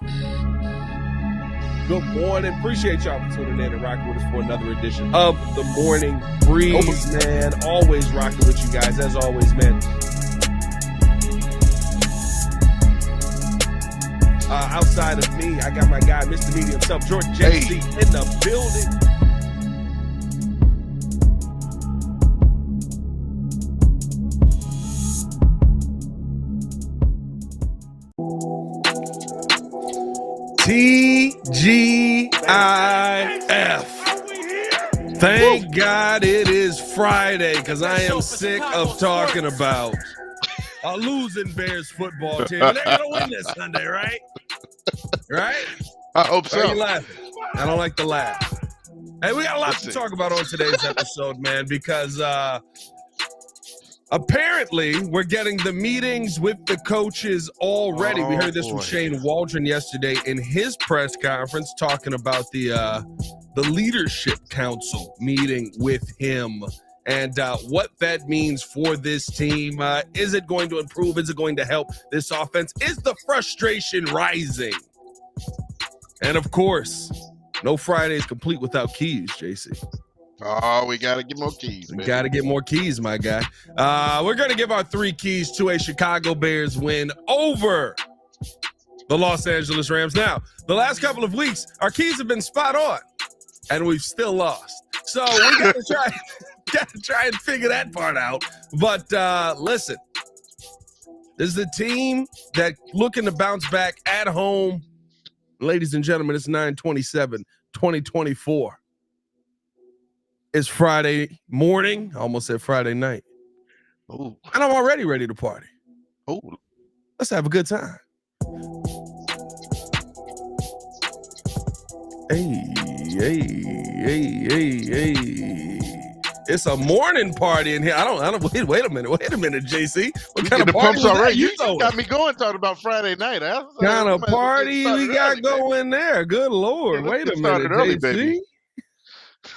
Good morning. Appreciate y'all for tuning in and rocking with us for another edition of the Morning Breeze, man. Always rocking with you guys, as always, man. Outside of me, I got my guy, Mr. Media himself, Jordan JC, in the building. TGIF. Thank God it is Friday, because I am sick of talking about a losing Bears football team. They're going to win this Sunday, right? Right? I hope so. Why are you laughing? I don't like the laugh. Hey, we got a lot to talk about on today's episode, man, because apparently we're getting the meetings with the coaches already. We heard this from Shane Waldron yesterday in his press conference, talking about the leadership council meeting with him and what that means for this team. Is it going to improve? Is it going to help this offense? Is the frustration rising? And of course, no Friday is complete without keys, JC. Oh, we got to get more keys, man. We got to get more keys, my guy. We're going to give our 3 keys to a Chicago Bears win over the Los Angeles Rams. Now, the last couple of weeks, our keys have been spot on, and we've still lost. So we got to try and figure that part out. But listen, this is a team that looking to bounce back at home. Ladies and gentlemen, it's 9/27/2024. It's Friday morning. I almost said Friday night. Ooh. And I'm already ready to party. Oh, let's have a good time. Hey. It's a morning party in here. I don't wait a minute, JC. What kind of party you got me going talking about Friday night. What kind of party we got going there? Good Lord. Wait a minute, early, JC. baby.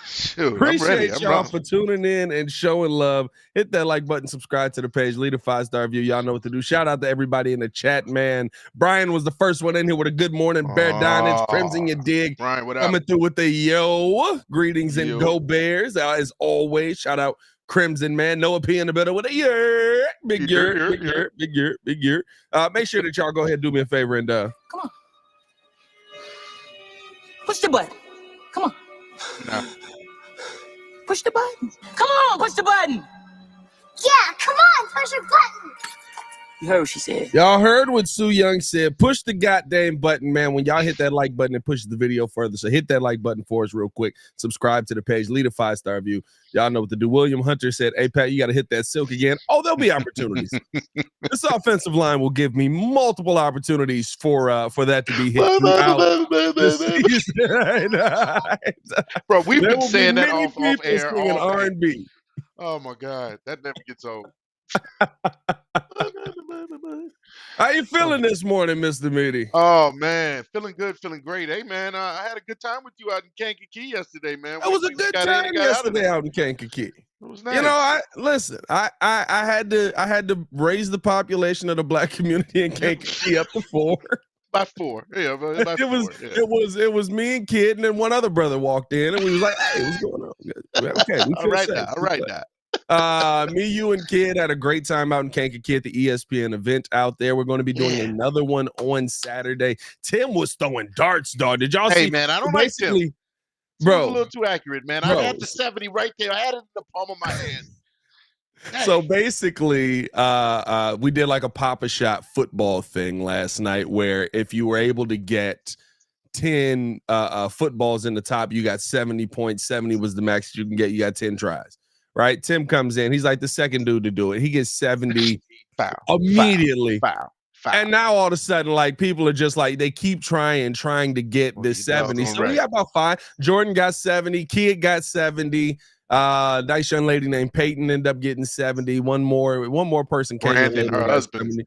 Shoot, Appreciate y'all for tuning in and showing love. Hit that like button, subscribe to the page, leave a 5-star review. Y'all know what to do. Shout out to everybody in the chat, man. Brian was the first one in here with a good morning. Bear Dinage, Crimson, you dig? Brian, what up? Coming through with the greetings and go Bears. As always, shout out Crimson, man. Noah P in the middle with a big year. Make sure that y'all go ahead and do me a favor and come on, push the button. Come on. No. Push the button. Come on, push the button. Yeah, come on, push your button. You heard what she said. Y'all heard what Sue Young said. Push the goddamn button, man. When y'all hit that like button, it pushes the video further. So hit that like button for us real quick. Subscribe to the page. Leave a 5-star review. Y'all know what to do. William Hunter said, hey, Pat, you got to hit that silk again. Oh, there'll be opportunities. This offensive line will give me multiple opportunities for that to be hit throughout the season. Bro, we've been saying that off air. Singing R&B. Oh, my God. That never gets old. How you feeling this morning, Mr. Meaty? Oh, man. Feeling good, feeling great. Hey, man, I had a good time with you out in Kankakee yesterday, man. It was a good time yesterday out in Kankakee. It was nice. You know, I had to raise the population of the black community in Kankakee up to 4. By 4. Yeah, by it was me and Kid, and then one other brother walked in, and we was like, hey, what's going on? Okay, we all right now. Me, you, and Kid had a great time out in Kankakee at the ESPN event out there. We're going to be doing another one on Saturday. Tim was throwing darts, dog. Did y'all see? Hey, man, I don't like Tim. Bro, a little too accurate, man. I had the 70 right there. I had it in the palm of my hand. So basically, we did like a Pop-A-Shot football thing last night where if you were able to get 10 footballs in the top, you got 70 points. 70 was the max you can get. You got 10 tries. Right? Tim comes in. He's like the second dude to do it. He gets 70 immediately. Foul. And now all of a sudden, like, people are just like, they keep trying to get this 70. So we got about 5. Jordan got 70. Kid got 70. Nice young lady named Peyton ended up getting 70. One more person came in. Her husband.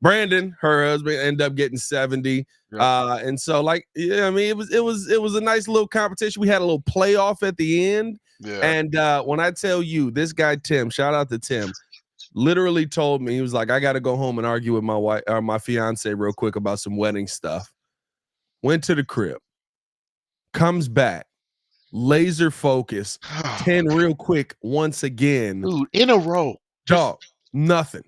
Brandon, her husband, ended up getting 70. Yeah. And so, like, yeah, I mean, it was a nice little competition. We had a little playoff at the end. Yeah. And when I tell you, this guy Tim, shout out to Tim, literally told me, he was like, I got to go home and argue with my wife or my fiance real quick about some wedding stuff. went to the crib, comes back, laser focus, 10 real quick once again. Dude, in a row. Dog, nothing.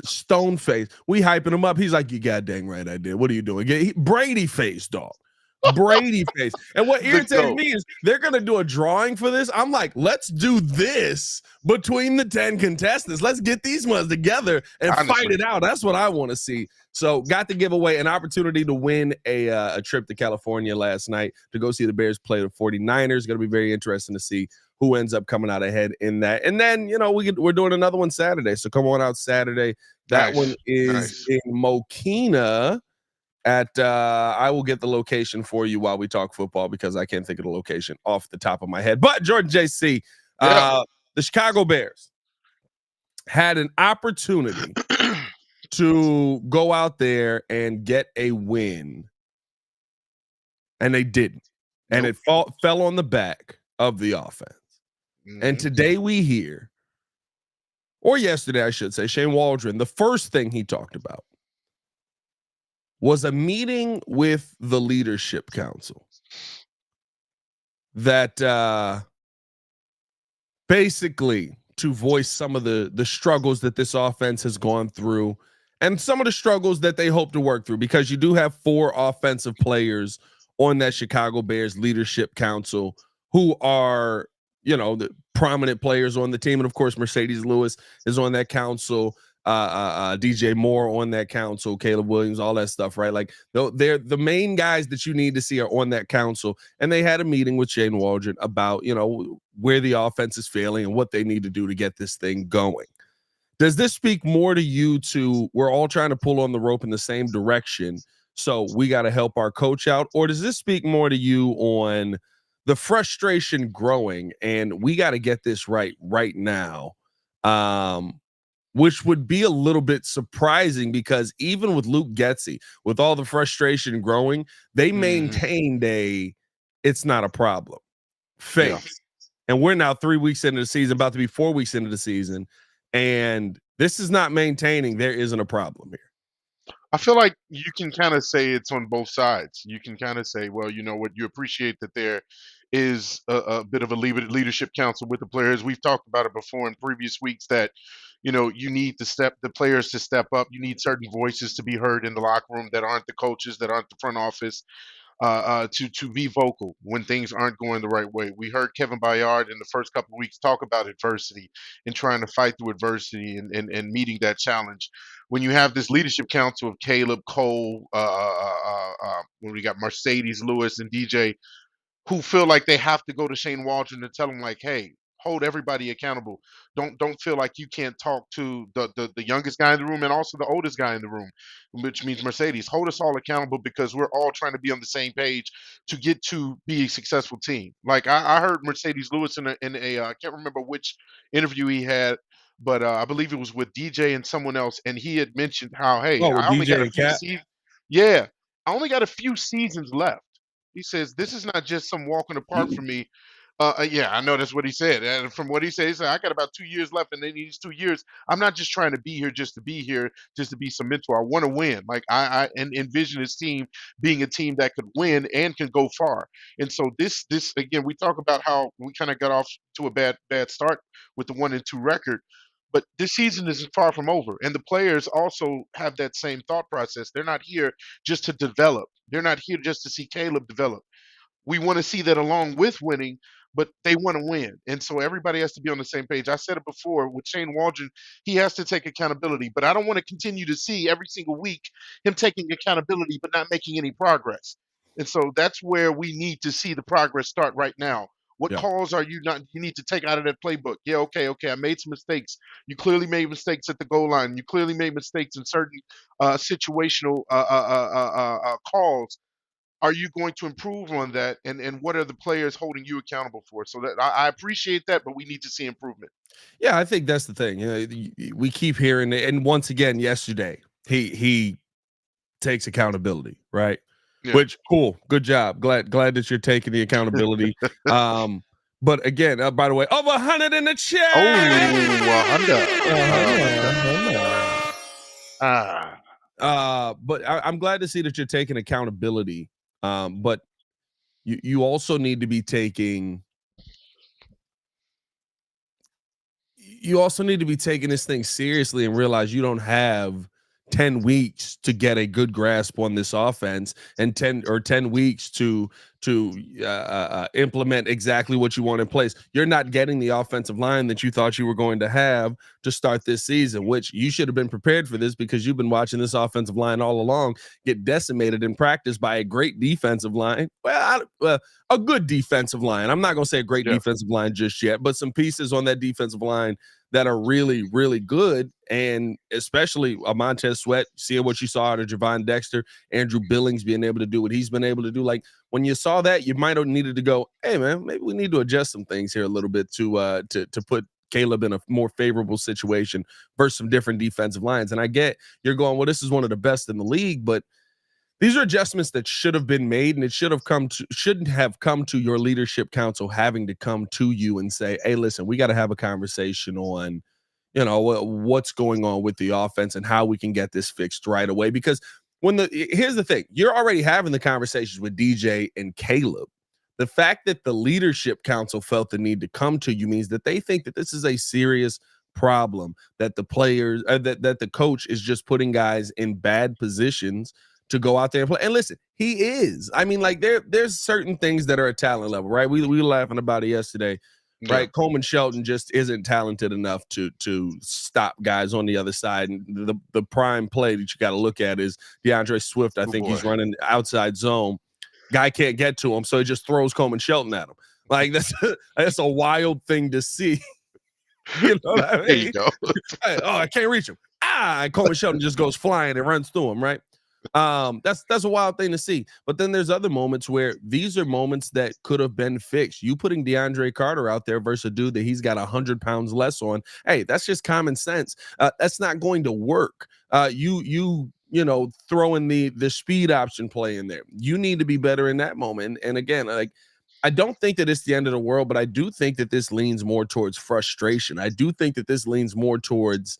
Stone face. We hyping him up. He's like, you goddamn right I did. What are you doing? Brady face, dog. Brady face. And what irritated me is they're going to do a drawing for this. I'm like, let's do this between the 10 contestants. Let's get these ones together and fight it out. That's what I want to see. So got to give away an opportunity to win a trip to California last night to go see the Bears play the 49ers. Going to be very interesting to see who ends up coming out ahead in that. And then, we're doing another one Saturday. So come on out Saturday. That one is in Mokina. I will get the location for you while we talk football because I can't think of the location off the top of my head. But Jordan JC, the Chicago Bears had an opportunity to go out there and get a win, and they didn't. And it fell on the back of the offense. Mm-hmm. And today we hear, or yesterday I should say, Shane Waldron, the first thing he talked about was a meeting with the leadership council that basically to voice some of the struggles that this offense has gone through and some of the struggles that they hope to work through, because you do have 4 offensive players on that Chicago Bears leadership council who are, the prominent players on the team. And of course, Mercedes Lewis is on that council. DJ Moore on that council, Caleb Williams, all that stuff, right? Like they're the main guys that you need to see are on that council. And they had a meeting with Shane Waldron about, where the offense is failing and what they need to do to get this thing going. Does this speak more to you we're all trying to pull on the rope in the same direction, so we got to help our coach out? Or does this speak more to you on the frustration growing and we got to get this right now? Which would be a little bit surprising because even with Luke Getsy, with all the frustration growing, they maintained it's not a problem face. Yeah. And we're now 3 weeks into the season, about to be 4 weeks into the season, and this is not maintaining. There isn't a problem here. I feel like you can kind of say it's on both sides. You can kind of say, well, you know what, you appreciate that there is a bit of a leadership council with the players. We've talked about it before in previous weeks that, you need the players to step up. You need certain voices to be heard in the locker room that aren't the coaches, that aren't the front office, to be vocal when things aren't going the right way. We heard Kevin Byard in the first couple of weeks talk about adversity and trying to fight through adversity and meeting that challenge. When you have this leadership council of Caleb, Cole, when we got Mercedes Lewis and DJ, who feel like they have to go to Shane Waldron and tell him, like, hey, hold everybody accountable. Don't feel like you can't talk to the youngest guy in the room and also the oldest guy in the room, which means Mercedes. Hold us all accountable because we're all trying to be on the same page to get to be a successful team. Like I heard Mercedes Lewis in a I can't remember which interview he had, but I believe it was with DJ and someone else, and he had mentioned how, hey, I only got a few seasons. Yeah, I only got a few seasons left. He says, this is not just some walk in the park for me. Yeah, I know that's what he said. And from what he said, I got about 2 years left. And in these 2 years, I'm not just trying to be here just to be here, just to be some mentor. I want to win. Like I envision his team being a team that could win and can go far. And so this again, we talk about how we kind of got off to a bad start with the 1-2 record. But this season is far from over. And the players also have that same thought process. They're not here just to develop. They're not here just to see Caleb develop. We want to see that along with winning, but they want to win. And so everybody has to be on the same page. I said it before with Shane Waldron, he has to take accountability, but I don't want to continue to see every single week him taking accountability, but not making any progress. And so that's where we need to see the progress start right now. What calls are you need to take out of that playbook? Yeah, okay, I made some mistakes. You clearly made mistakes at the goal line. You clearly made mistakes in certain situational calls. Are you going to improve on that? And what are the players holding you accountable for? So that I appreciate that, but we need to see improvement. Yeah, I think that's the thing. We keep hearing it, and once again, yesterday he takes accountability, right? Yeah. Which cool, good job. Glad that you're taking the accountability. But again, by the way, over 100 in the chat. Oh, 100. But I'm glad to see that you're taking accountability. But you also need to be taking this thing seriously and realize you don't have 10 weeks to get a good grasp on this offense and 10 weeks to implement exactly what you want in place. You're not getting the offensive line that you thought you were going to have to start this season, which you should have been prepared for this because you've been watching this offensive line all along get decimated in practice by a great defensive line. A good defensive line. I'm not going to say a great defensive line just yet, but some pieces on that defensive line that are really, really good. And especially Montez Sweat, seeing what you saw out of Javon Dexter, Andrew Billings being able to do what he's been able to do. Like when you saw that, you might have needed to go, hey man, maybe we need to adjust some things here a little bit to put Caleb in a more favorable situation versus some different defensive lines. And I get you're going, well, this is one of the best in the league, but these are adjustments that should have been made, and it shouldn't have come to your leadership council having to come to you and say, hey, listen, we got to have a conversation on, what's going on with the offense and how we can get this fixed right away. Because here's the thing, you're already having the conversations with DJ and Caleb. The fact that the leadership council felt the need to come to you means that they think that this is a serious problem, that the players, that the coach is just putting guys in bad positions to go out there and play. And listen, he is. I mean, like there's certain things that are at talent level, right? We were laughing about it yesterday, right? Coleman Shelton just isn't talented enough to stop guys on the other side. And the prime play that you got to look at is DeAndre Swift. I think he's running outside zone. Guy can't get to him, so he just throws Coleman Shelton at him. Like that's a wild thing to see. You know what I mean? There you go. I can't reach him. Coleman Shelton just goes flying and runs through him, right? That's a wild thing to see. But then there's other moments where these are moments that could have been fixed. You putting DeAndre Carter out there versus a dude that he's got 100 pounds less on. Hey, that's just common sense. That's not going to work. Throwing the speed option play in there. You need to be better in that moment. And again, like I don't think that it's the end of the world, but I do think that this leans more towards frustration. I do think that this leans more towards,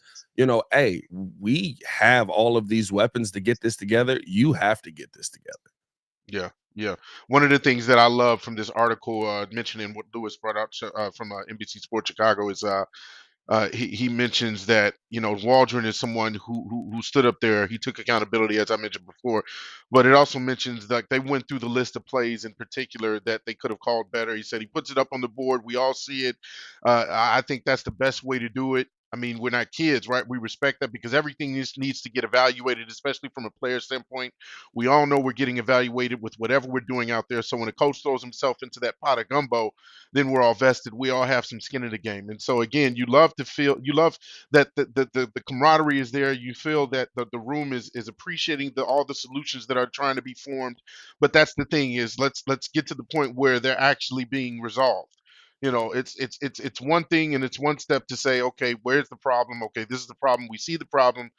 hey, we have all of these weapons to get this together. You have to get this together. Yeah. One of the things that I love from this article mentioning what Lewis brought out from NBC Sports Chicago is he mentions that Waldron is someone who stood up there. He took accountability, as I mentioned before, but it also mentions that they went through the list of plays in particular that they could have called better. He said he puts it up on the board. We all see it. I think that's the best way to do it. I mean, we're not kids, right? We respect that because everything needs to get evaluated, especially from a player standpoint. We all know we're getting evaluated with whatever we're doing out there. So when a coach throws himself into that pot of gumbo, then we're all vested. We all have some skin in the game. And so again, you love that the camaraderie is there. You feel that the room is appreciating all the solutions that are trying to be formed. But that's the thing is let's get to the point where they're actually being resolved. It's one thing and it's one step to say, okay, where's the problem? Okay, this is the problem. We see the problem.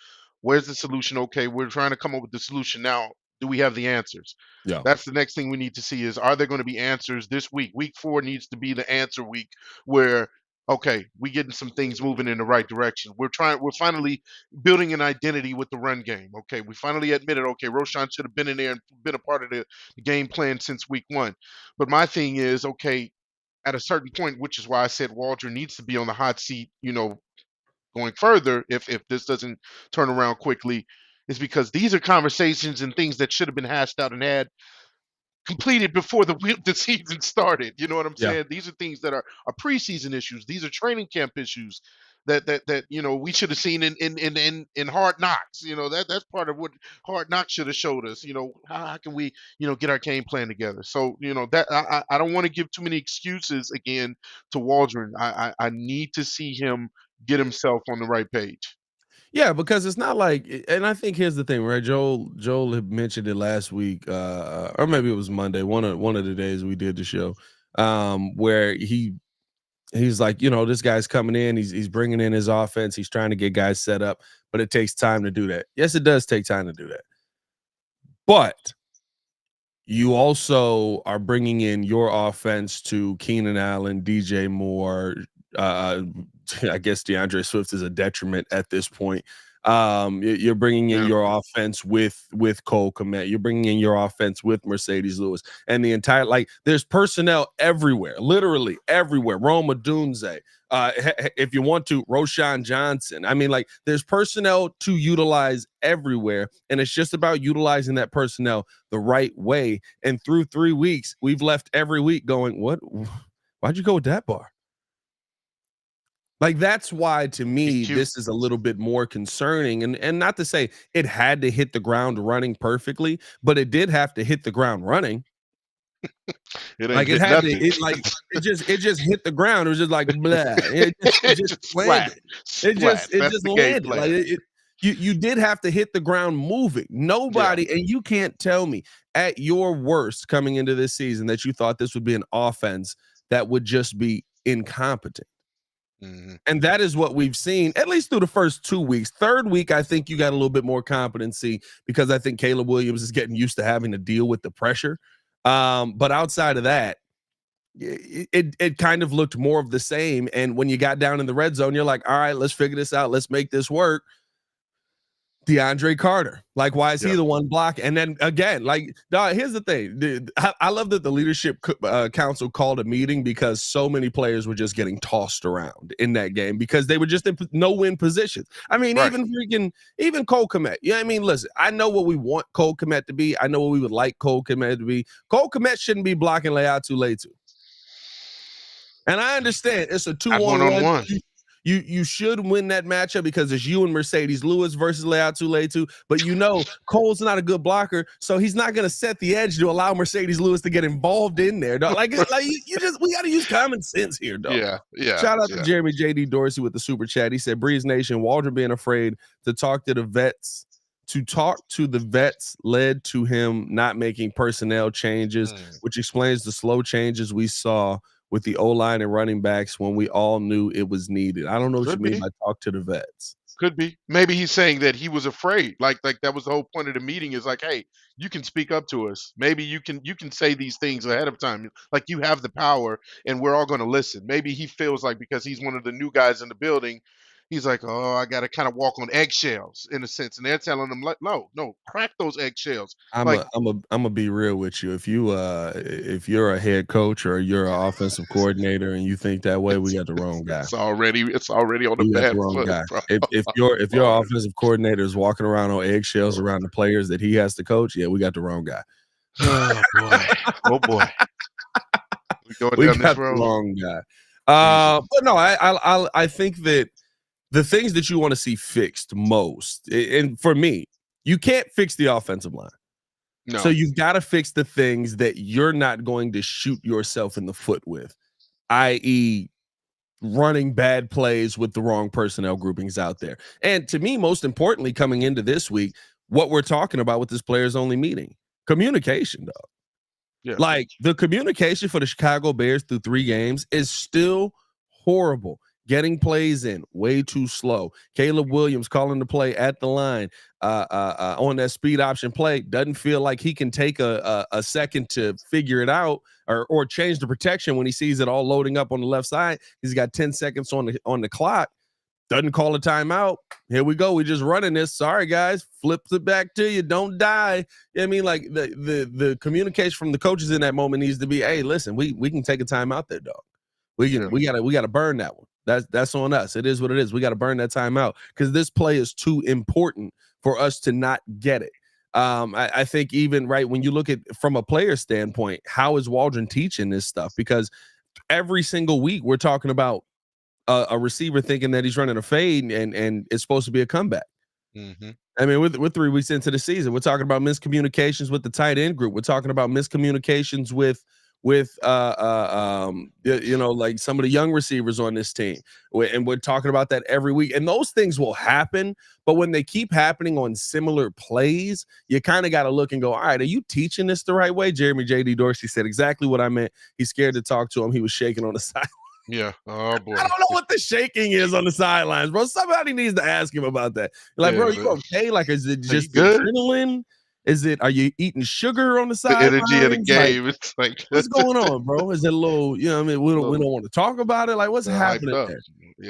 Where's the solution? Okay, we're trying to come up with the solution now. Do we have the answers? Yeah. That's the next thing we need to see is, are there going to be answers this week? Week 4 needs to be the answer week where, okay, we getting some things moving in the right direction. We're finally building an identity with the run game. Okay, we finally admitted, okay, Roshan should have been in there and been a part of the game plan since week 1. But my thing is, okay, at a certain point, which is why I said Waldron needs to be on the hot seat, going further, if this doesn't turn around quickly, is because these are conversations and things that should have been hashed out and had completed before the season started. You know what I'm saying? These are things that are preseason issues. These are training camp issues that we should have seen in Hard Knocks. That's part of what Hard Knocks should have showed us. How can we get our game plan together? So that I don't want to give too many excuses again to Waldron. I need to see him get himself on the right page. Yeah, because it's not like, and I think here's the thing, right? Joel had mentioned it last week, or maybe it was Monday, one of the days we did the show, where he's like, this guy's coming in, he's bringing in his offense, he's trying to get guys set up, but it takes time to do that. Yes, it does take time to do that, but you also are bringing in your offense to Keenan Allen, DJ Moore. I guess DeAndre Swift is a detriment at this point. You're bringing in Yeah. your offense with Cole Kmet. You're bringing in your offense with Mercedes Lewis, and the entire there's personnel everywhere, literally everywhere. Roma Dunze. If you want to, Roshan Johnson. I mean, there's personnel to utilize everywhere, and it's just about utilizing that personnel the right way. And through 3 weeks, we've left every week going, what? Why'd you go with that bar? That's why, to me, this is a little bit more concerning. And not to say it had to hit the ground running perfectly, but it did have to hit the ground running. It ain't It hit had nothing. it just hit the ground. It was just blah. It just landed. It just landed. You did have to hit the ground moving. Nobody, and you can't tell me at your worst coming into this season that you thought this would be an offense that would just be incompetent. Mm-hmm. And that is what we've seen, at least through the first 2 weeks. Third week, I think you got a little bit more competency because I think Caleb Williams is getting used to having to deal with the pressure. But outside of that, it kind of looked more of the same. And when you got down in the red zone, you're like, all right, let's figure this out. Let's make this work. DeAndre Carter, why is he the one block? And then again, here's the thing. I love that the leadership council called a meeting because so many players were just getting tossed around in that game because they were just in no-win positions. I mean, even Cole Kmet. Yeah, I mean, listen, I know what we want Cole Kmet to be. I know what we would like Cole Kmet to be. Cole Kmet shouldn't be blocking Leatu Leatu. And I understand it's a 2-on-1. You should win that matchup because it's you and Mercedes Lewis versus Leatu Leatu. But Cole's not a good blocker, so he's not going to set the edge to allow Mercedes Lewis to get involved in there. Dog. We got to use common sense here, dog. Yeah. Shout out to Jeremy JD Dorsey with the super chat. He said, "Breeze Nation, Waldron being afraid to talk to the vets." To talk to the vets led to him not making personnel changes, which explains the slow changes we saw with the O-line and running backs when we all knew it was needed. I don't know what you mean by talk to the vets. Could be. Maybe he's saying that he was afraid. Like that was the whole point of the meeting is hey, you can speak up to us. Maybe you can say these things ahead of time. You have the power and we're all going to listen. Maybe he feels because he's one of the new guys in the building, he's like, oh, I got to kind of walk on eggshells in a sense. And they're telling him no, crack those eggshells. I'm gonna be real with you. If you're a head coach or you're an offensive coordinator and you think that way, we got the wrong guy. It's already on the bad foot, guy. Bro. If your offensive coordinator is walking around on eggshells around the players that he has to coach, we got the wrong guy. Oh boy. We got the wrong guy. But no, I think that the things that you want to see fixed most, and for me, you can't fix the offensive line. No. So you've got to fix the things that you're not going to shoot yourself in the foot with, i.e. running bad plays with the wrong personnel groupings out there. And to me, most importantly, coming into this week, what we're talking about with this players only meeting, communication, dog. Yeah. The communication for the Chicago Bears through 3 games is still horrible. Getting plays in way too slow. Caleb Williams calling the play at the line on that speed option play doesn't feel like he can take a second to figure it out or change the protection when he sees it all loading up on the left side. He's got 10 seconds on the clock. Doesn't call a timeout. Here we go. We just running this. Sorry, guys. Flips it back to you. Don't die. I mean, the communication from the coaches in that moment needs to be, hey, listen, we can take a timeout there, dog. We gotta burn that one. That's on us. It is what it is. We got to burn that time out because this play is too important for us to not get it. I think even when you look at from a player standpoint, how is Waldron teaching this stuff? Because every single week we're talking about a receiver thinking that he's running a fade and it's supposed to be a comeback. Mm-hmm. I mean, we're 3 weeks into the season. We're talking about miscommunications with the tight end group. We're talking about miscommunications with some of the young receivers on this team. And we're talking about that every week. And those things will happen, but when they keep happening on similar plays, you kind of got to look and go, all right, are you teaching this the right way? Jeremy JD Dorsey said exactly what I meant. He's scared to talk to him. He was shaking on the side. Yeah. Oh boy. I don't know what the shaking is on the sidelines, bro. Somebody needs to ask him about that. Bro, you okay? Is it just adrenaline? Are you eating sugar on the side? The energy of the game. It's what's going on, bro? Is it a little, we don't want to talk about it. What's happening there?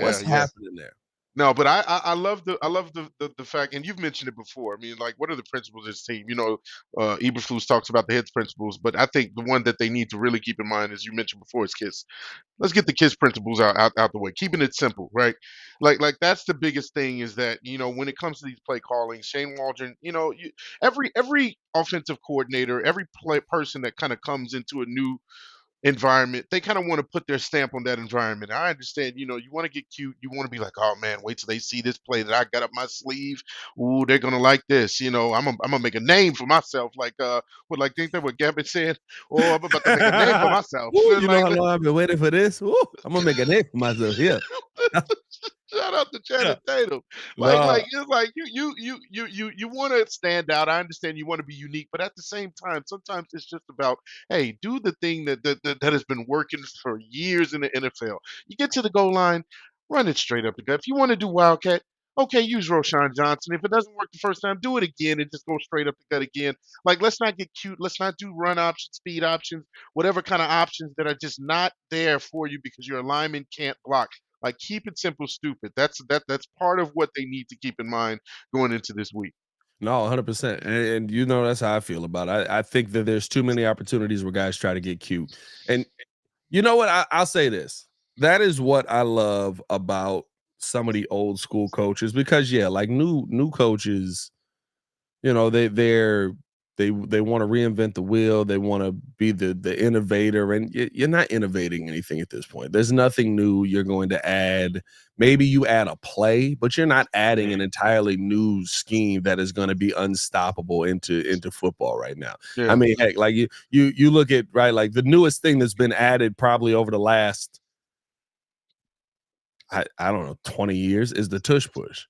What's happening there? No, but I love the fact, and you've mentioned it before. I mean, like, what are the principles of this team? Eberflus talks about the heads principles, but I think the one that they need to really keep in mind, as you mentioned before, is kids. Let's get the kids principles out the way, keeping it simple, right? Like that's the biggest thing, is that when it comes to these play callings, Shane Waldron, every offensive coordinator, every person that kind of comes into a new environment, they kind of want to put their stamp on that environment. I understand, you want to get cute, you want to be like, oh man, wait till they see this play that I got up my sleeve. Ooh, they're gonna like this. I'm gonna make a name for myself, like think that what Gavin said. Oh, I'm about to make a name for myself. Ooh, you know Like, how long I've been waiting for this? Ooh, I'm gonna make a name for myself here. shout out to Channing Tatum. No, It's like you want to stand out. I understand you want to be unique, but at the same time, sometimes it's just about, hey, do the thing that has been working for years in the NFL. You get to the goal line, run it straight up the gut. If you want to do Wildcat, okay, use Roshan Johnson. If it doesn't work the first time, do it again and just go straight up the gut again. Like, let's not get cute. Let's not do run options, speed options, whatever kind of options that are just not there for you because your alignment can't block. Like, keep it simple, stupid. That's part of what they need to keep in mind going into this week. no, 100%. And that's how I feel about it. I think that there's too many opportunities where guys try to get cute. And you know what? I'll say this. That is what I love about some of the old school coaches, because yeah, like new coaches, they want to reinvent the wheel. They want to be the innovator, and you're not innovating anything at this point. There's nothing new you're going to add. Maybe you add a play, but you're not adding an entirely new scheme that is going to be unstoppable into football right now. I Yeah. mean, heck, like you look at, right, like the newest thing that's been added probably over the last, I don't know, 20 years is the tush push.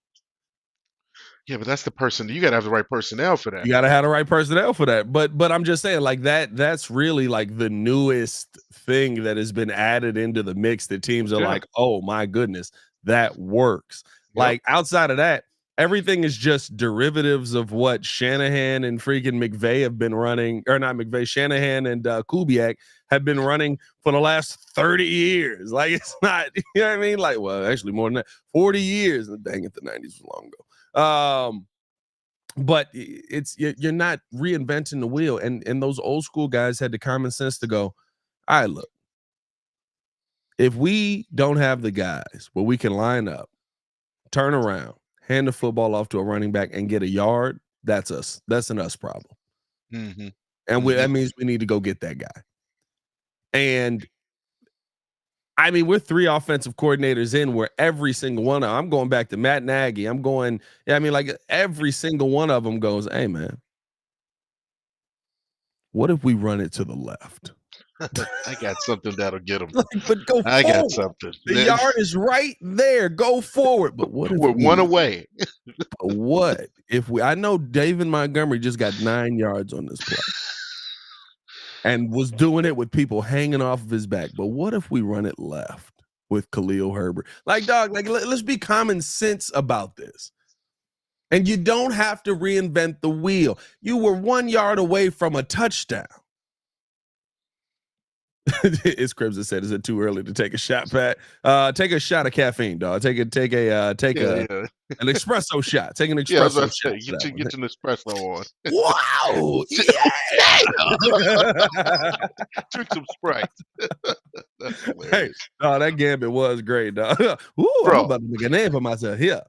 Yeah, but that's the person. You got to have the right personnel for that. You gotta have the right personnel for that. But I'm just saying, like, that's really like the newest thing that has been added into the mix that teams are Yeah. like, oh my goodness, that works. Yep. Like, outside of that, everything is just derivatives of what Shanahan and freaking McVay have been running, or not McVay, Shanahan and Kubiak have been running for the last 30 years. Like, it's not, you know what I mean? Like, well, actually more than that, 40 years. Dang it, the 90s was long ago. But you're not reinventing the wheel, and those old school guys had the common sense to go, all right, look, if we don't have the guys where we can line up, turn around, hand the football off to a running back and get a yard, that's an us problem. Mm-hmm. And that means we need to go get that guy. And I mean, we're 3 offensive coordinators in where every single one I'm going back to Matt Nagy. Like every single one of them goes, hey man, what if we run it to the left? I got something that'll get them. But go I forward. got something. The yard is right there. Go forward. But what if we're one away? What if I know David Montgomery just got 9 yards on this play and was doing it with people hanging off of his back. But what if we run it left with Khalil Herbert? Like, dog, like let's be common sense about this. And you don't have to reinvent the wheel. You were 1 yard away from a touchdown. It's Cribs that said, is it too early to take a shot, Pat? Take a shot of caffeine, dog. An espresso shot. Take an espresso shot. Get an espresso on. Wow. Drink some Sprite. Hey, that gambit was great, dog. Ooh, Bro. I'm about to make a name for myself here.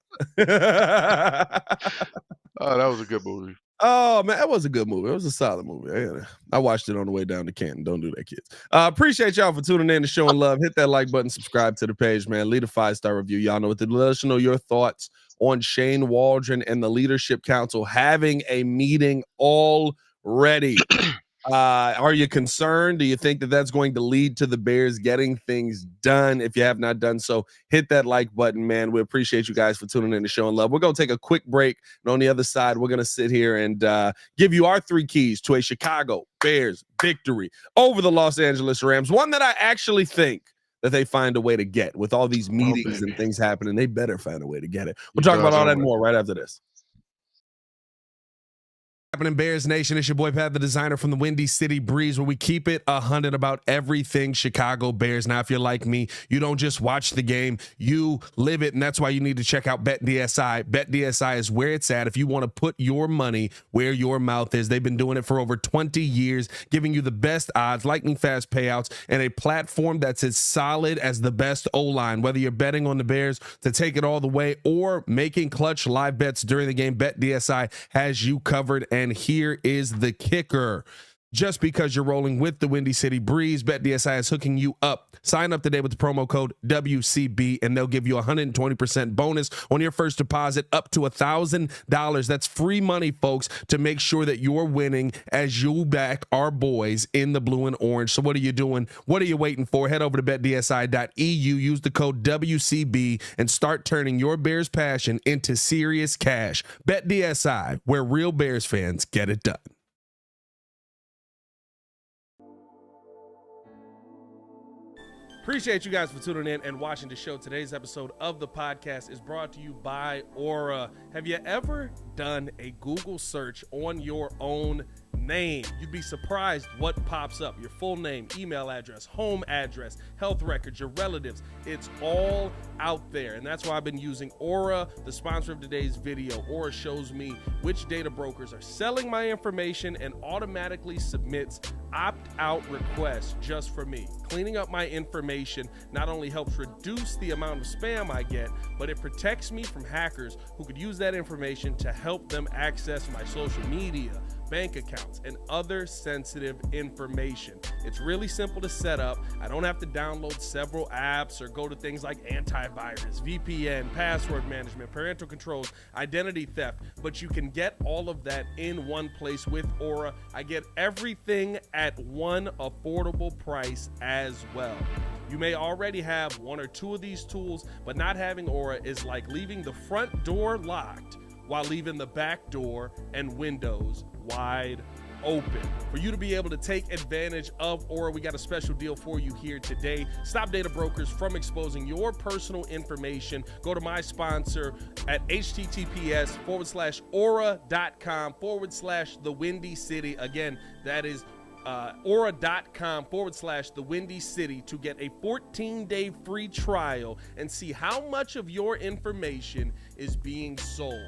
Oh, that was a good movie. Oh man, that was a good movie. It was a solid movie. I watched it on the way down to Canton. Don't do that, kids. Appreciate y'all for tuning in and showing love. Hit that like button, subscribe to the page, man. Leave a 5-star review. Y'all know what to do. Let us know your thoughts on Shane Waldron and the Leadership Council having a meeting already. Are you concerned? Do you think that that's going to lead to the Bears getting things done? If you have not done so, hit that like button, man. We appreciate you guys for tuning in and showing love. We're going to take a quick break. And on the other side, we're going to sit here and give you our 3 keys to a Chicago Bears victory over the Los Angeles Rams. One that I actually think that they find a way to get with all these meetings and things happening. They better find a way to get it. We'll talk about all that and more right after this. Happening, Bears Nation? It's your boy Pat, the designer from the Windy City Breeze, where we keep it 100 about everything Chicago Bears. Now, if you're like me, you don't just watch the game, you live it, and that's why you need to check out BetDSI. BetDSI is where it's at if you want to put your money where your mouth is. They've been doing it for over 20 years, giving you the best odds, lightning fast payouts, and a platform that's as solid as the best O-line. Whether you're betting on the Bears to take it all the way or making clutch live bets during the game, BetDSI has you covered. And here is the kicker. Just because you're rolling with the Windy City Breeze, BetDSI is hooking you up. Sign up today with the promo code WCB, and they'll give you 120% bonus on your first deposit up to $1,000. That's free money, folks, to make sure that you're winning as you back our boys in the blue and orange. So what are you doing? What are you waiting for? Head over to betdsi.eu, use the code WCB, and start turning your Bears passion into serious cash. BetDSI, where real Bears fans get it done. Appreciate you guys for tuning in and watching the show. Today's episode of the podcast is brought to you by Aura. Have you ever done a Google search on your own name? You'd be surprised what pops up. Your full name, email address, home address, health records, your relatives. It's all out there. And that's why I've been using Aura, the sponsor of today's video. Aura shows me which data brokers are selling my information and automatically submits opt-out requests just for me. Cleaning up my information not only helps reduce the amount of spam I get, but it protects me from hackers who could use that information to help them access my social media, bank accounts, and other sensitive information. It's really simple to set up. I don't have to download several apps or go to things like antivirus, VPN, password management, parental controls, identity theft, but you can get all of that in one place with Aura. I get everything at one affordable price as well. You may already have one or two of these tools, but not having Aura is like leaving the front door locked while leaving the back door and windows wide open. For you to be able to take advantage of Aura, we got a special deal for you here today. Stop data brokers from exposing your personal information. Go to my sponsor at https://aura.com/the Windy City. Again, that is aura.com/the Windy City to get a 14-day free trial and see how much of your information is being sold.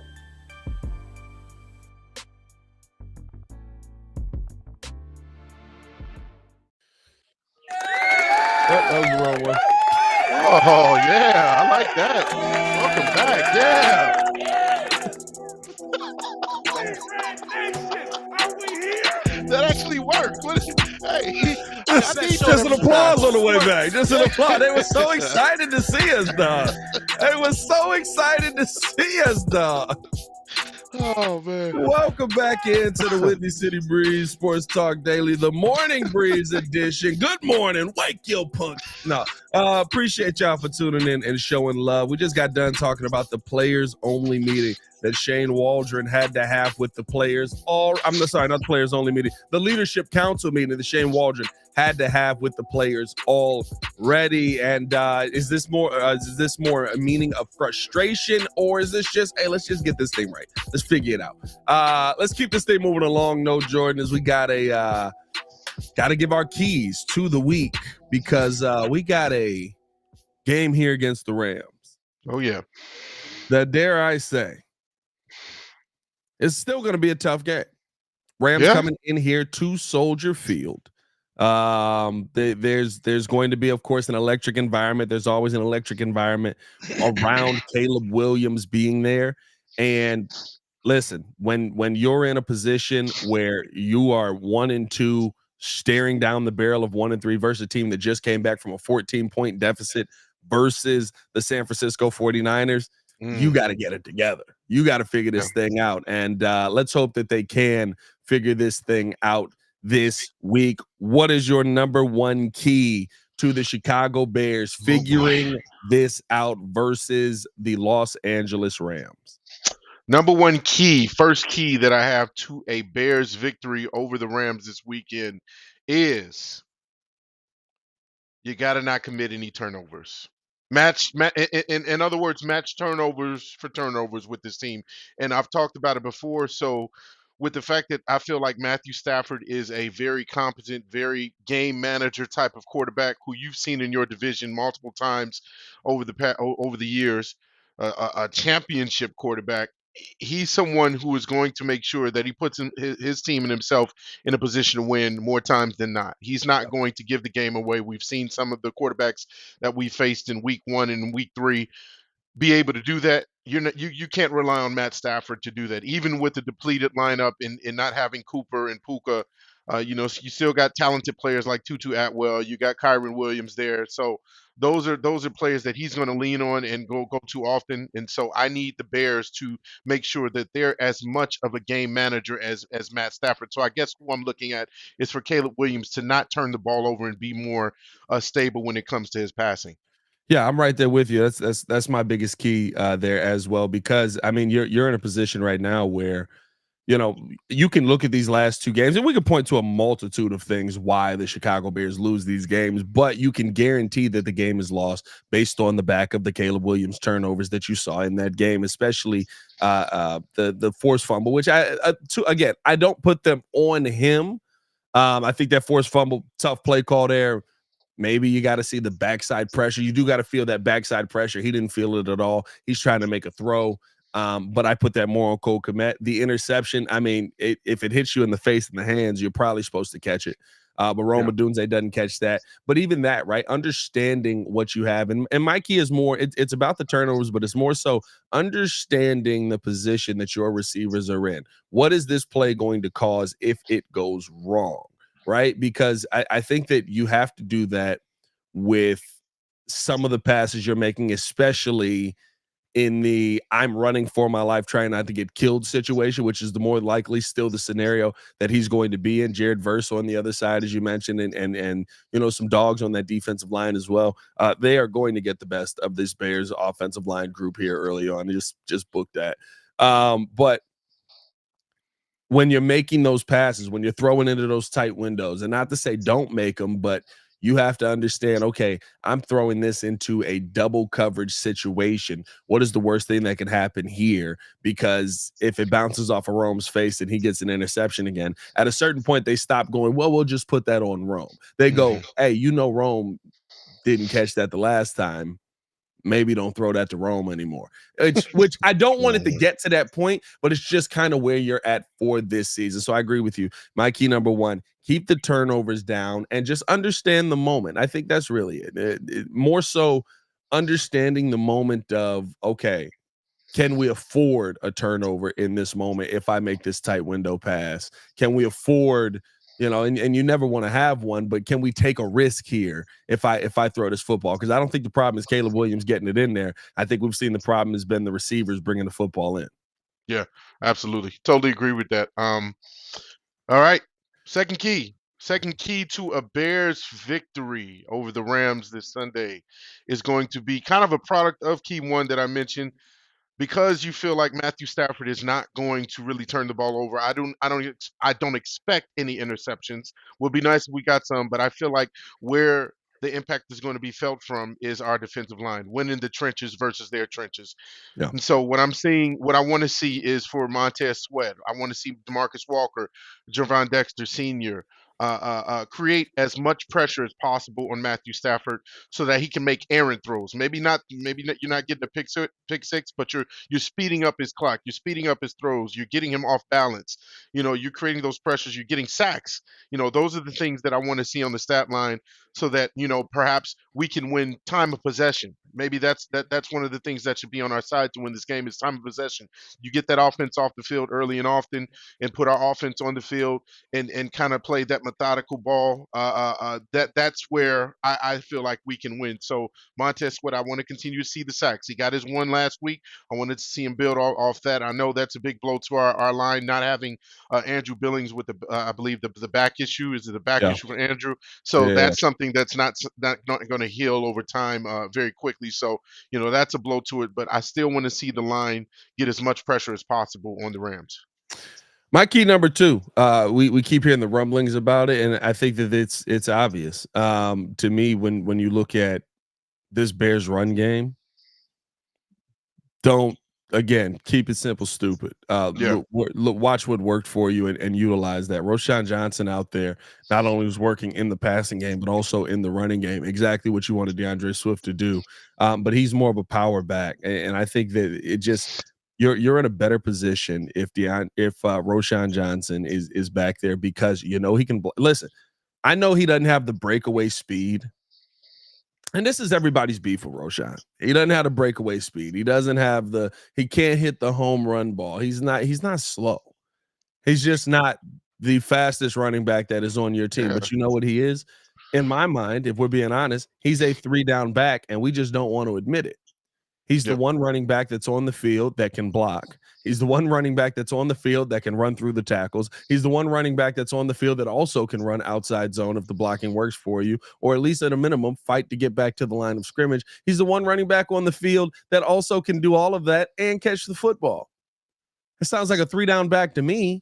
Oh, that was the wrong one. Oh, yeah. I like that. Welcome back. Yeah. That actually worked. Hey, just an applause on the way back. Just an applause. They were so excited to see us, dog. They were so excited to see us, dog. Oh, man. Welcome back into the Windy City Breeze Sports Talk Daily, the Morning Breeze edition. Good morning. Wake your punk. No, appreciate y'all for tuning in and showing love. We just got done talking about the players only meeting that Shane Waldron had to have with the players. Not the players only meeting, the leadership council meeting that Shane Waldron had to have with the players already. And is this more a meaning of frustration, or is this just, hey, let's just get this thing right? Let's figure it out. Let's keep this thing moving along. No, Jordan, as we got to give our keys to the week, because we got a game here against the Rams. Oh, yeah. That, dare I say, it's still going to be a tough game. Rams coming in here to Soldier Field. There's going to be, of course, an electric environment. There's always an electric environment around Caleb Williams being there. And listen, when you're in a position where you are 1-2, staring down the barrel of 1-3 versus a team that just came back from a 14-point deficit versus the San Francisco 49ers, you got to get it together. You got to figure this thing out. And let's hope that they can figure this thing out this week. What is your number one key to the Chicago Bears figuring this out versus the Los Angeles Rams? Number one key, first key that I have to a Bears victory over the Rams this weekend is you got to not commit any turnovers. In other words, match turnovers for turnovers with this team. And I've talked about it before. So with the fact that I feel like Matthew Stafford is a very competent, very game manager type of quarterback who you've seen in your division multiple times over the years, a championship quarterback. He's someone who is going to make sure that he puts his team and himself in a position to win more times than not. He's not going to give the game away. We've seen some of the quarterbacks that we faced in week 1 and week 3 be able to do that. You can't rely on Matt Stafford to do that, even with the depleted lineup and not having Cooper and Puka. You still got talented players like Tutu Atwell. You got Kyron Williams there, so those are players that he's going to lean on and go to often. And so I need the Bears to make sure that they're as much of a game manager as Matt Stafford. So I guess who I'm looking at is for Caleb Williams to not turn the ball over and be more stable when it comes to his passing. Yeah, I'm right there with you. That's my biggest key there as well, because I mean you're in a position right now where you can look at these last 2 games and we can point to a multitude of things why the Chicago Bears lose these games, but you can guarantee that the game is lost based on the back of the Caleb Williams turnovers that you saw in that game, especially the forced fumble, which I don't put them on him. I think that forced fumble, tough play call there. Maybe you got to see the backside pressure. You do got to feel that backside pressure. He didn't feel it at all. He's trying to make a throw. But I put that more on Cole Kmet. The interception, I mean, if it hits you in the face and the hands, you're probably supposed to catch it. But Roma Dunze doesn't catch that. But even that, right? Understanding what you have. And my key is more, it's about the turnovers, but it's more so understanding the position that your receivers are in. What is this play going to cause if it goes wrong? Right? Because I think that you have to do that with some of the passes you're making, especially in the I'm running for my life, trying not to get killed situation, which is the more likely still the scenario that he's going to be in. Jared Verse on the other side, as you mentioned, and some dogs on that defensive line as well. They are going to get the best of this Bears offensive line group here early on. Just book that. But when you're making those passes, when you're throwing into those tight windows, and not to say don't make them, but you have to understand, okay, I'm throwing this into a double coverage situation. What is the worst thing that can happen here? Because if it bounces off of Rome's face and he gets an interception again, at a certain point, they stop going, well, we'll just put that on Rome. They go, hey, Rome didn't catch that the last time. Maybe don't throw that to Rome anymore. Which I don't want it to get to that point, but it's just kind of where you're at for this season. So I agree with you. My key number 1, keep the turnovers down and just understand the moment. I think that's really it. More so understanding the moment of, okay, can we afford a turnover in this moment if I make this tight window pass? Can we afford, and you never want to have one, but can we take a risk here if I throw this football? Because I don't think the problem is Caleb Williams getting it in there. I think we've seen the problem has been the receivers bringing the football in. Yeah, absolutely. Totally agree with that. All right. Second key to a Bears victory over the Rams this Sunday is going to be kind of a product of key 1 that I mentioned. Because you feel like Matthew Stafford is not going to really turn the ball over. I don't expect any interceptions. Would be nice if we got some, but I feel like where the impact is going to be felt from is our defensive line, winning the trenches versus their trenches. Yeah. And so what I want to see is for Montez Sweat. I want to see DeMarcus Walker, Javon Dexter Sr. Create as much pressure as possible on Matthew Stafford so that he can make errant throws. Maybe not. You're not getting a pick six, but you're speeding up his clock. You're speeding up his throws. You're getting him off balance. You're creating those pressures. You're getting sacks. Those are the things that I want to see on the stat line so that perhaps we can win time of possession. Maybe that's one of the things that should be on our side to win this game is time of possession. You get that offense off the field early and often, and put our offense on the field and kind of play that methodical ball. That's where I feel like we can win. So Montez Sweat, I want to continue to see the sacks. He got his 1 last week. I wanted to see him build off that. I know that's a big blow to our line, not having Andrew Billings with I believe the back issue. Is it the back issue for Andrew? So that's something that's not going to heal over time very quickly. So that's a blow to it. But I still want to see the line get as much pressure as possible on the Rams. My key number 2, we keep hearing the rumblings about it, and I think that it's obvious to me when you look at this Bears run game. Don't again, keep it simple, stupid. Look, watch what worked for you and utilize that. Roschon Johnson out there not only was working in the passing game, but also in the running game. Exactly what you wanted DeAndre Swift to do. But he's more of a power back, and I think that it just you're in a better position if Roschon Johnson is back there because you know he can listen. I know he doesn't have the breakaway speed. And this is everybody's beef with Roschon. He doesn't have the breakaway speed. He doesn't have he can't hit the home run ball. He's not slow. He's just not the fastest running back that is on your team. But you know what he is? In my mind, if we're being honest, he's a 3-down back, and we just don't want to admit it. He's the one running back that's on the field that can block. He's the one running back that's on the field that can run through the tackles. He's the one running back that's on the field that also can run outside zone if the blocking works for you, or at least at a minimum, fight to get back to the line of scrimmage. He's the one running back on the field that also can do all of that and catch the football. It sounds like a 3-down back to me.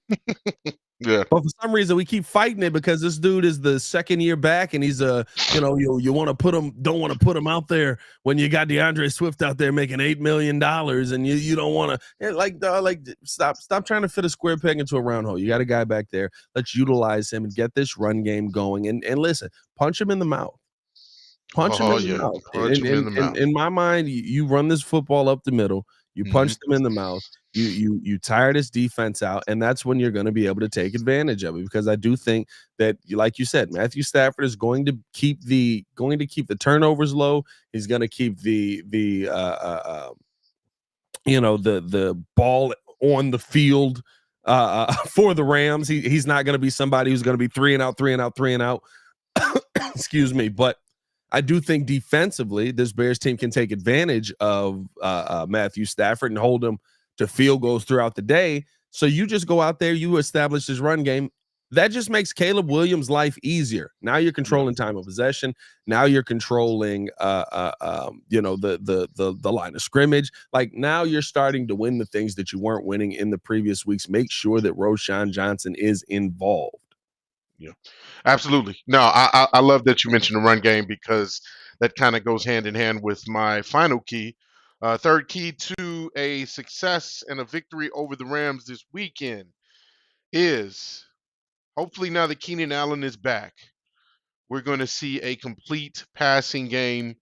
Yeah. But for some reason we keep fighting it because this dude is the second year back and he's you want to don't want to put him out there when you got DeAndre Swift out there making $8 million and you don't want to stop trying to fit a square peg into a round hole. You got a guy back there. Let's utilize him and get this run game going and listen, punch him in the mouth. Punch him in the mouth. Punch him in the mouth. In my mind, you run this football up the middle. You punch them in the mouth. You tire this defense out, and that's when you're going to be able to take advantage of it. Because I do think that, like you said, Matthew Stafford is going to keep the turnovers low. He's going to keep the ball on the field for the Rams. He's not going to be somebody who's going to be 3 and out. Excuse me, but I do think defensively, this Bears team can take advantage of Matthew Stafford and hold him to field goals throughout the day. So you just go out there, you establish this run game. That just makes Caleb Williams' life easier. Now you're controlling time of possession. Now you're controlling, the line of scrimmage. Like now you're starting to win the things that you weren't winning in the previous weeks. Make sure that Roschon Johnson is involved. Yeah, absolutely. No, I love that you mentioned the run game because that kind of goes hand in hand with my final key. Third key to a success and a victory over the Rams this weekend is hopefully now that Keenan Allen is back, we're going to see a complete passing game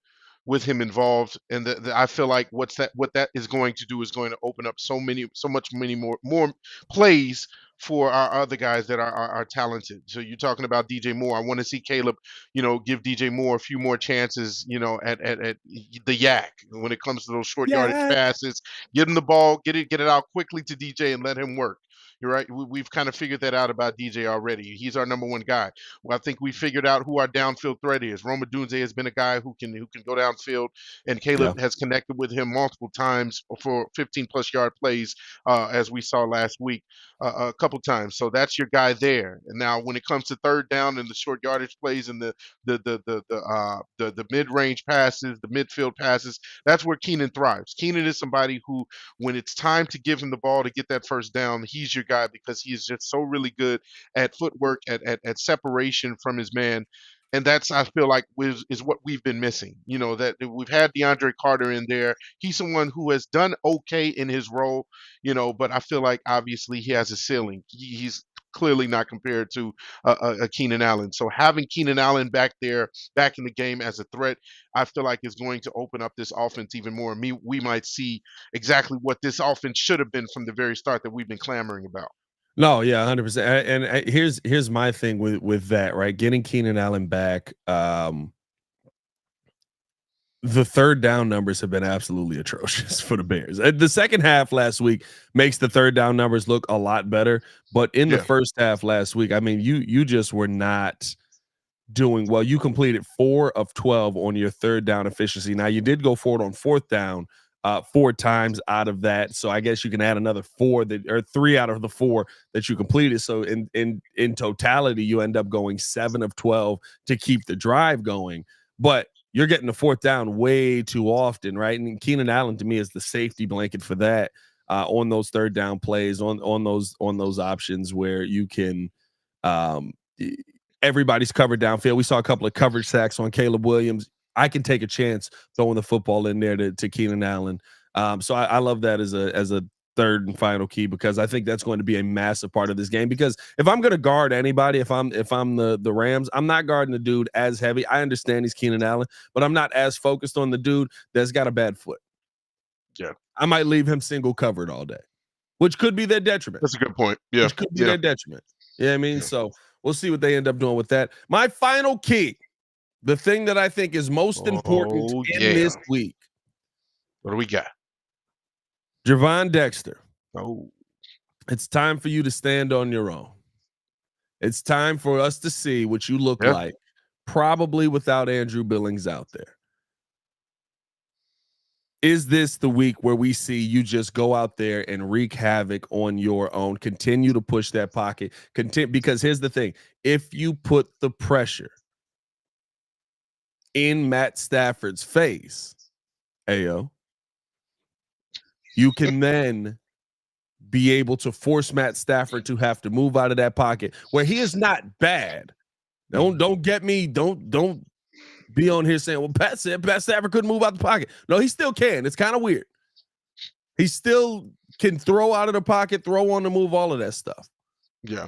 with him involved, and I feel like what that is going to do is going to open up so many more plays for our other guys that are talented. So you're talking about DJ Moore. I want to see Caleb, give DJ Moore a few more chances, at the yak when it comes to those short yardage passes. Get him the ball, get it out quickly to DJ and let him work. You're right. We've kind of figured that out about DJ already. He's our number one guy. Well, I think we figured out who our downfield threat is. Roma Dunze has been a guy who can go downfield, and Caleb has connected with him multiple times for 15+ yard plays, as we saw last week a couple times. So that's your guy there. And now when it comes to third down and the short yardage plays and the mid range passes, the midfield passes, that's where Keenan thrives. Keenan is somebody who, when it's time to give him the ball to get that first down, he's your guy because he is just so really good at footwork, at separation from his man. And that's, I feel like, is what we've been missing. That we've had DeAndre Carter in there. He's someone who has done okay in his role, but I feel like obviously he has a ceiling. He's clearly not compared to a Keenan Allen. So having Keenan Allen back there, back in the game as a threat, I feel like is going to open up this offense even more. We might see exactly what this offense should have been from the very start that we've been clamoring about. No, yeah, 100%. And here's my thing with that, right? Getting Keenan Allen back, the third down numbers have been absolutely atrocious for the Bears. The second half last week makes the third down numbers look a lot better, but in the first half last week, I mean, you just were not doing well. You completed 4 of 12 on your third down efficiency. Now you did go forward on fourth down 4 times out of that, so I guess you can add another 3 out of the 4 that you completed. So in totality, you end up going 7 of 12 to keep the drive going. But you're getting the fourth down way too often, right? And Keenan Allen to me is the safety blanket for that on those third down plays, on those options where you can. Everybody's covered downfield. We saw a couple of coverage sacks on Caleb Williams. I can take a chance throwing the football in there to Keenan Allen So I love that as a third and final key, because I think that's going to be a massive part of this game. Because if I'm going to guard anybody, if I'm the Rams, I'm not guarding the dude as heavy. I understand he's Keenan Allen, but I'm not as focused on the dude that's got a bad foot. Yeah, I might leave him single covered all day, which could be their detriment. that's a good point. Yeah, Which could be their detriment. You know what I mean? So we'll see what they end up doing with that. My final key, the thing that I think is most important in this week. What do we got? Javon Dexter. Oh, it's time for you to stand on your own. It's time for us to see what you look like, probably without Andrew Billings out there. Is this the week where we see you just go out there and wreak havoc on your own, continue to push that pocket, because here's the thing. If you put the pressure in Matt Stafford's face, you can then be able to force Matt Stafford to have to move out of that pocket where he is not bad. Don't get me. Don't be on here saying, well, Pat said Pat Stafford couldn't move out the pocket. No, he still can. It's kind of weird. He still can throw out of the pocket, throw on the move, all of that stuff. Yeah.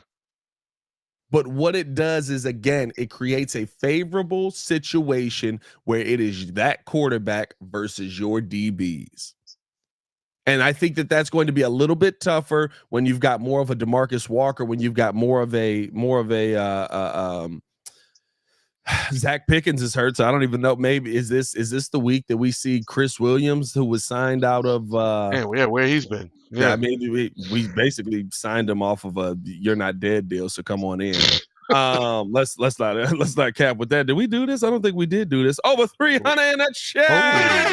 But what it does is, again, it creates a favorable situation where it is that quarterback versus your DBs. And I think that that's going to be a little bit tougher when you've got more of a DeMarcus Walker, when you've got more of a Zach Pickens is hurt, so I don't even know. Maybe is this the week that we see Chris Williams, who was signed out of where he's been. Yeah, I mean we basically signed him off of a "you're not dead" deal, so come on in. Let's not cap with that. Did we do this? I don't think we did do this. Over 300 in that chat.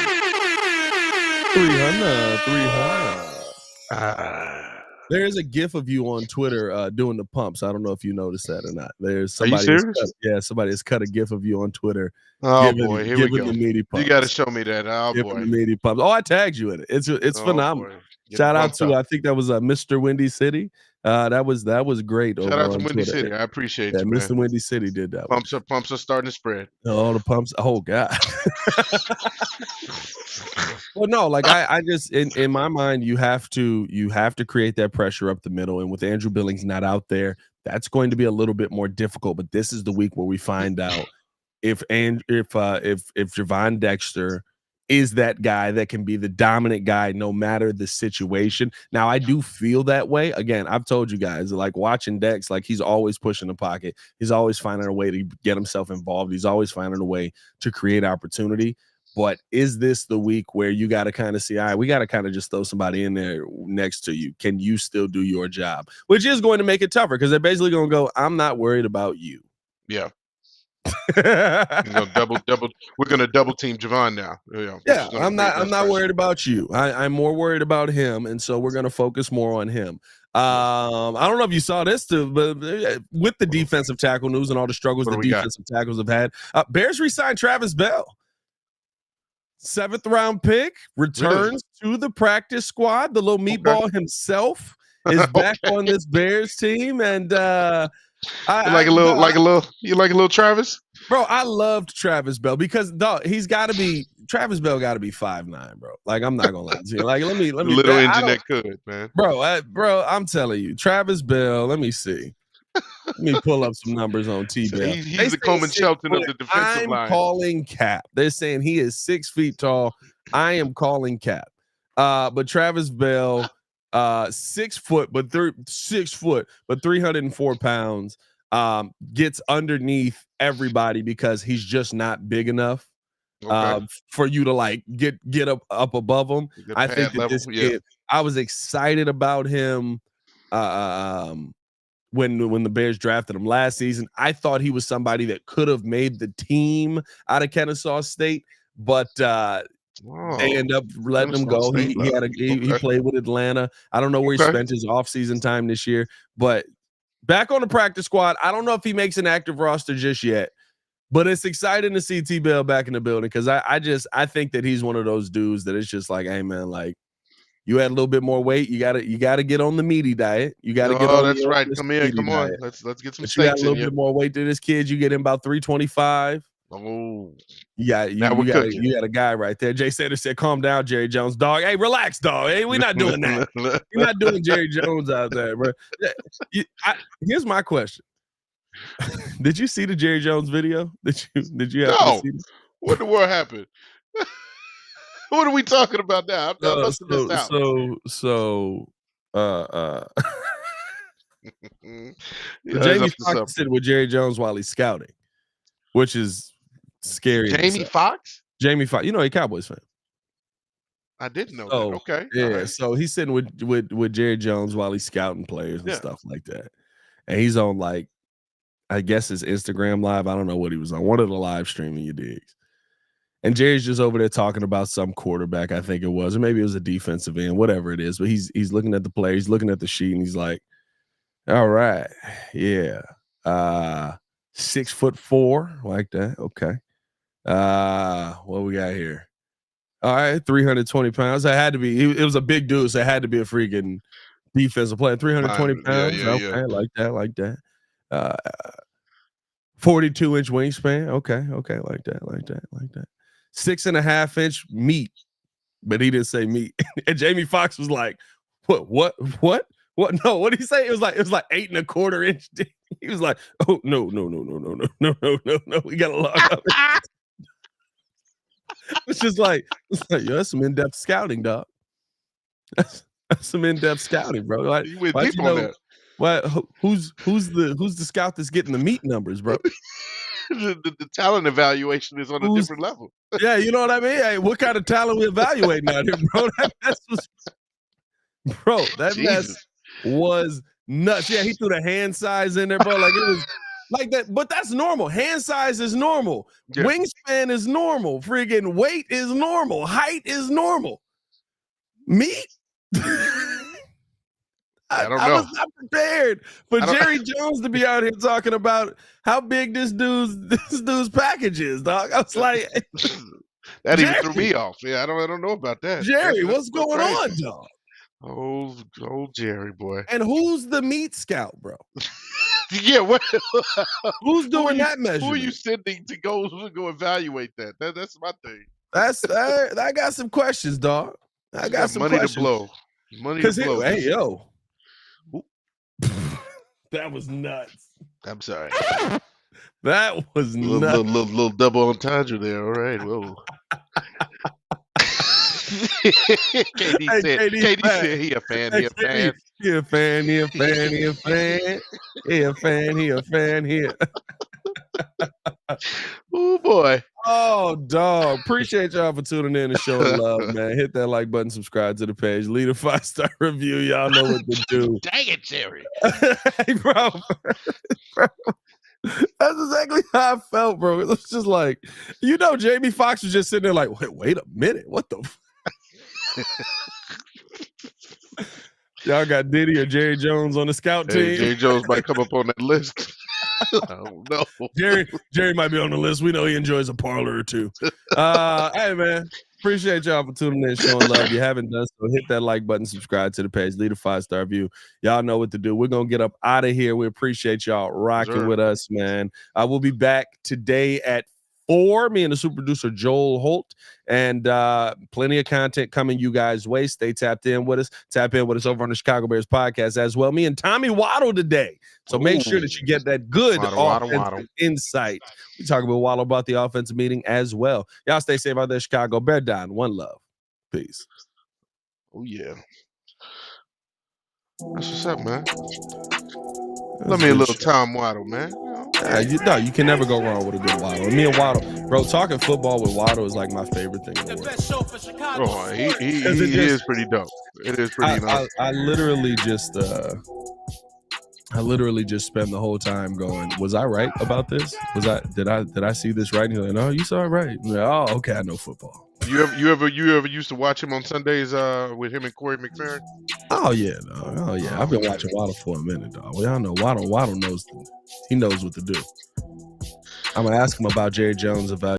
300. There is a GIF of you on Twitter doing the pumps. I don't know if you noticed that or not. There's somebody. Are you serious? Somebody has cut a GIF of you on Twitter. Oh boy, here we go. The meaty pumps. You got to show me that. Oh boy, the meaty pumps. Oh, I tagged you in it. It's phenomenal. Shout out to I think that was Mr. Windy City. That was great. Shout out to Windy City. I appreciate you, man. Mr. Windy City did that. Pumps are starting to spread. Oh, the pumps. Oh God. Well, no, like I just in my mind, you have to create that pressure up the middle, and with Andrew Billings not out there, that's going to be a little bit more difficult. But this is the week where we find out if Javon Dexter is that guy that can be the dominant guy no matter the situation. Now, I do feel that way. Again, I've told you guys, like watching Dex, like he's always pushing the pocket. He's always finding a way to get himself involved. He's always finding a way to create opportunity. But is this the week where you got to kind of see, all right, we got to kind of just throw somebody in there next to you. Can you still do your job? Which is going to make it tougher because they're basically going to go, I'm not worried about you. Yeah. Double. We're gonna double team Javon now. I'm not worried about you. I'm more worried about him, and so we're gonna focus more on him. I don't know if you saw this too, but with the defensive tackle news and all the struggles the defensive tackles have had, Bears re-signed Travis Bell. 7th round pick returns to the practice squad. The little meatball himself is back on this Bears team, and you like a little Travis? Bro, I loved Travis Bell because he's got to be Travis Bell got to be 5'9", bro. Like I'm not gonna lie to you. Like let me little engine that could, man. Bro, I'm telling you, Travis Bell. Let me see. Let me pull up some numbers on T-Bell. He's the Coleman Shelton of the defensive line. I'm calling cap. They're saying he is 6 feet tall. I am calling cap. But Travis Bell. 6 foot, but 304 pounds, gets underneath everybody because he's just not big enough for you to like get up above him. I think that this kid, I was excited about him when the Bears drafted him last season. I thought he was somebody that could have made the team out of Kennesaw State, but they end up letting him go. He played with Atlanta. I don't know where he spent his offseason time this year, but back on the practice squad. I don't know if he makes an active roster just yet, but it's exciting to see T-Bell back in the building because I think that he's one of those dudes that it's just like, hey man, like you had a little bit more weight. You gotta get on the meaty diet. You gotta get on. That's right. Come on. Let's get some steaks. You got a little bit more weight than this kid. You get him about 325. Oh, You got now we're cooking. you got a guy right there. Jay Sanders said, "Calm down, Jerry Jones, dog. Hey, relax, dog. Hey, we're not doing that. We're not doing Jerry Jones out there, bro." Here's my question: did you see the Jerry Jones video? Did you happen to No. see it? What in the world happened? What are we talking about now? I must have missed out. Jamie Foxx is sitting with Jerry Jones while he's scouting, which is scary. Jamie Foxx? Jamie Foxx, you know, a Cowboys fan. I didn't know that. Okay. Yeah, right. so he's sitting with Jerry Jones while he's scouting players and stuff like that. And he's on, like, I guess his Instagram live. I don't know what he was on. One of the live streaming, you digs. And Jerry's just over there talking about some quarterback, I think it was, or maybe it was a defensive end, whatever it is. But he's looking at the player, he's looking at the sheet, and he's like, all right, yeah. 6'4", like that. Okay. What we got here? All right, 320 pounds. That had to be. It was a big dude, so it had to be a freaking defensive player. 320 pounds. Yeah. Like that. 42-inch wingspan. Okay, like that. 6.5-inch meat, but he didn't say meat. And Jamie Foxx was like, "What? No, what did he say? It was like 8.25 inch." He was like, "Oh no. We got a lot of it." It's just like, yo, that's some in-depth scouting, dog. That's some in-depth scouting, bro. Like, you went deep on that. What? Who's the scout that's getting the meat numbers, bro? the talent evaluation is on a different level. Yeah, you know what I mean? Hey, what kind of talent we evaluating out here, bro? That mess was nuts. Yeah, he threw the hand size in there, bro. Like, it was like that, but that's normal. Hand size is normal. Yeah. Wingspan is normal. Friggin' weight is normal. Height is normal. Meat? I was not prepared for Jerry Jones to be out here talking about how big this dude's package is, dog. I was like, that Jerry, even threw me off. Yeah, I don't know about that. Jerry, what's going on, dog? Old Jerry boy. And who's the meat scout, bro? Yeah, who's doing that measurement? Who are you sending to go evaluate that? That's my thing. I got some questions, dog. I got some money questions. to blow. Money to blow. Hey, yo. That was nuts. I'm sorry. That was nuts. Little double entendre there. All right. Whoa. KD said he a fan. He a fan. Oh boy. Oh, dog. Appreciate y'all for tuning in and showing love, man. Hit that like button, subscribe to the page, leave a 5-star review. Y'all know what to do. Dang it, Jerry. Hey, bro. That's exactly how I felt, bro. It was just like, Jamie Foxx was just sitting there like, wait a minute. What the Y'all got Diddy or Jerry Jones on the scout team? Jerry Jones might come up on that list. I don't know. Jerry might be on the list. We know he enjoys a parlor or two. Hey, man. Appreciate y'all for tuning in, showing love. If you haven't done so, hit that like button, subscribe to the page, leave a 5-star review. Y'all know what to do. We're going to get up out of here. We appreciate y'all rocking with us, man. We'll be back today at 4, me and the super producer Joel Holt, and plenty of content coming you guys' way. Stay tapped in with us. Tap in with us over on the Chicago Bears podcast as well. Me and Tommy Waddle today. So make sure that you get that good offensive insight. We talk about Waddle about the offensive meeting as well. Y'all stay safe out there, Chicago. Bear down. One love. Peace. Oh, yeah. That's what's up, man. Let me a little Tom Waddle, man. You can never go wrong with a good Waddle. Me and Waddle, bro, talking football with Waddle is like my favorite thing in the world. Oh, he is pretty dope. It is pretty nice. I literally just spent the whole time going, was I right about this? Did I see this right? And he's like, no, you saw it right. Like, oh, okay, I know football. You ever used to watch him on Sundays with him and Corey McFerrin? Oh yeah, dog. Oh yeah. I've been watching Waddle for a minute, dog. We all know Waddle knows he knows what to do. I'm gonna ask him about Jerry Jones